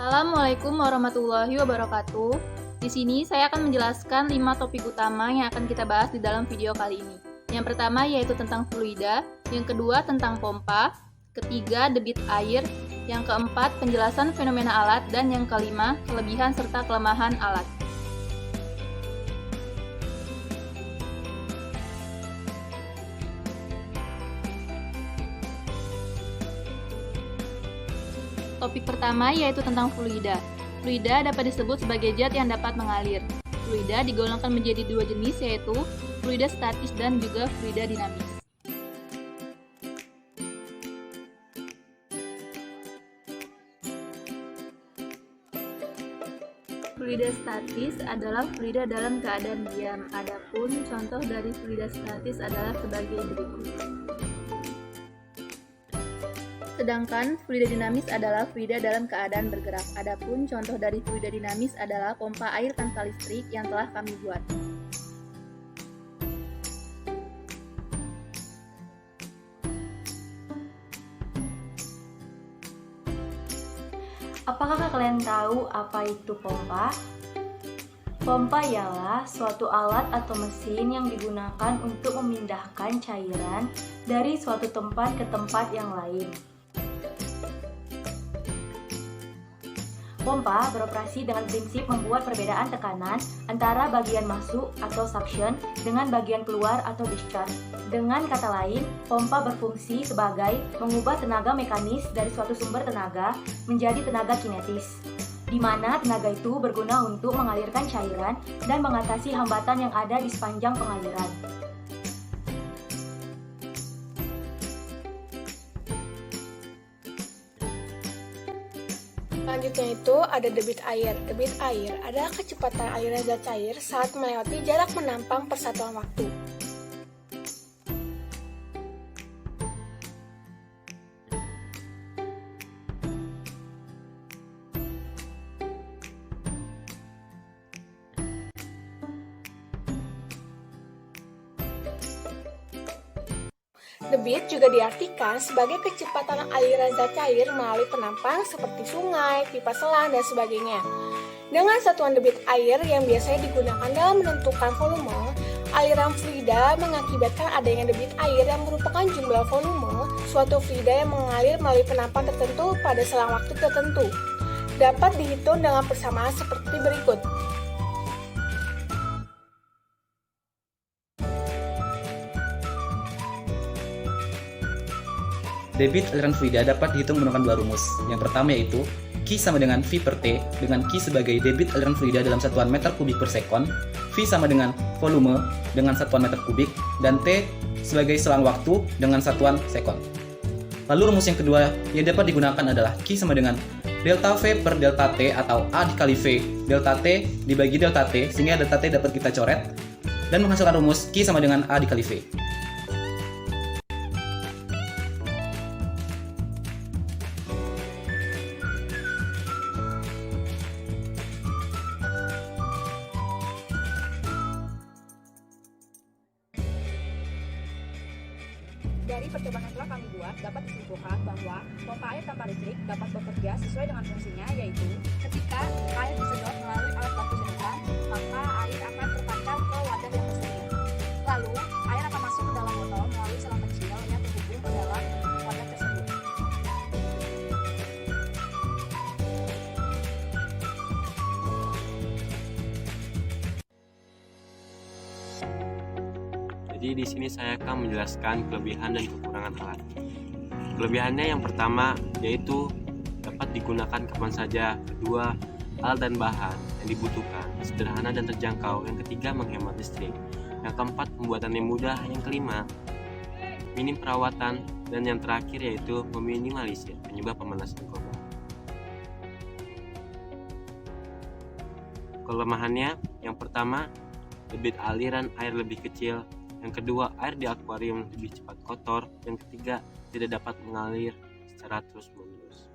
Assalamualaikum warahmatullahi wabarakatuh. Di sini saya akan menjelaskan 5 topik utama yang akan kita bahas di dalam video kali ini. Yang pertama yaitu tentang fluida, yang kedua tentang pompa, ketiga debit air, yang keempat penjelasan fenomena alat, dan yang kelima kelebihan serta kelemahan alat. Topik pertama yaitu tentang fluida. Fluida dapat disebut sebagai zat yang dapat mengalir. Fluida digolongkan menjadi dua jenis yaitu fluida statis dan juga fluida dinamis. Fluida statis adalah fluida dalam keadaan diam. Adapun contoh dari fluida statis adalah sebagai berikut. Sedangkan fluida dinamis adalah fluida dalam keadaan bergerak. Adapun contoh dari fluida dinamis adalah pompa air tanpa listrik yang telah kami buat. Apakah kalian tahu apa itu pompa? Pompa ialah suatu alat atau mesin yang digunakan untuk memindahkan cairan dari suatu tempat ke tempat yang lain. Pompa beroperasi dengan prinsip membuat perbedaan tekanan antara bagian masuk atau suction dengan bagian keluar atau discharge. Dengan kata lain, pompa berfungsi sebagai mengubah tenaga mekanis dari suatu sumber tenaga menjadi tenaga kinetis, di mana tenaga itu berguna untuk mengalirkan cairan dan mengatasi hambatan yang ada di sepanjang pengaliran. Selanjutnya itu ada debit air. Debit air adalah kecepatan aliran zat cair saat melewati jarak menampang persatuan waktu. Debit juga diartikan sebagai kecepatan aliran zat cair melalui penampang seperti sungai, pipa selang, dan sebagainya. Dengan satuan debit air yang biasanya digunakan dalam menentukan volume, aliran fluida mengakibatkan adanya debit air yang merupakan jumlah volume suatu fluida yang mengalir melalui penampang tertentu pada selang waktu tertentu. Dapat dihitung dengan persamaan seperti berikut. Debit aliran fluida dapat dihitung menggunakan dua rumus. Yang pertama yaitu Q sama dengan V per T, dengan Q sebagai debit aliran fluida dalam satuan meter kubik per sekon, V sama dengan volume dengan satuan meter kubik, dan T sebagai selang waktu dengan satuan sekon. Lalu rumus yang kedua yang dapat digunakan adalah Q sama dengan delta V per delta T atau A dikali V delta T dibagi delta T, sehingga delta T dapat kita coret dan menghasilkan rumus Q sama dengan A dikali V. Dari percobaan yang telah kami buat, dapat disimpulkan bahwa pompa air tanpa listrik dapat bekerja sesuai dengan fungsinya, yaitu ketika air disedot melalui alat bantu sedotan, maka air akan terpancar ke wadah yang tersedia. Lalu, air akan masuk ke dalam botol melalui selang kecil yang terhubung ke dalam wadah tersebut. Jadi di sini saya akan menjelaskan kelebihan dan kekurangan alat. Kelebihannya yang pertama yaitu dapat digunakan kapan saja. Kedua, alat dan bahan yang dibutuhkan sederhana dan terjangkau. Yang ketiga, menghemat listrik. Yang keempat, pembuatannya mudah. Yang kelima, minim perawatan. Dan yang terakhir yaitu meminimalisir penyebab pemanasan global. Kelemahannya yang pertama, debit aliran air lebih kecil. Yang kedua, air di akuarium lebih cepat kotor. Yang ketiga, tidak dapat mengalir secara terus-menerus.